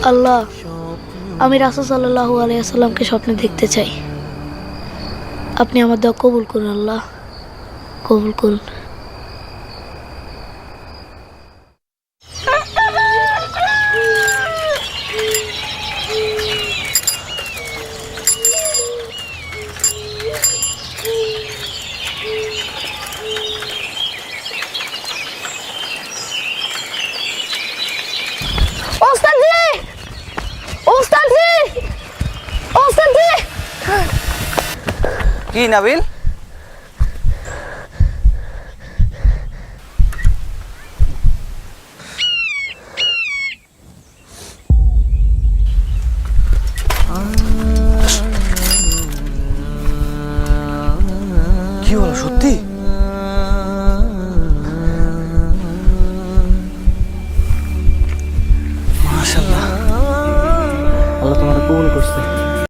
আল্লাহ, আমি রাসূল সাল্লাল্লাহু আলাইহি ওয়াসাল্লামকে স্বপ্নে দেখতে চাই। আপনি আমার দোয়া কবুল করুন আল্লাহ, কবুল করুন। ওস্তাদজি, ওস্তাদজি, ওস্তাদজি! কি নাবিল? কি হলো সত্যি? মাশাআল্লাহ, আল্লাহ তোমাকে কবুল করছে।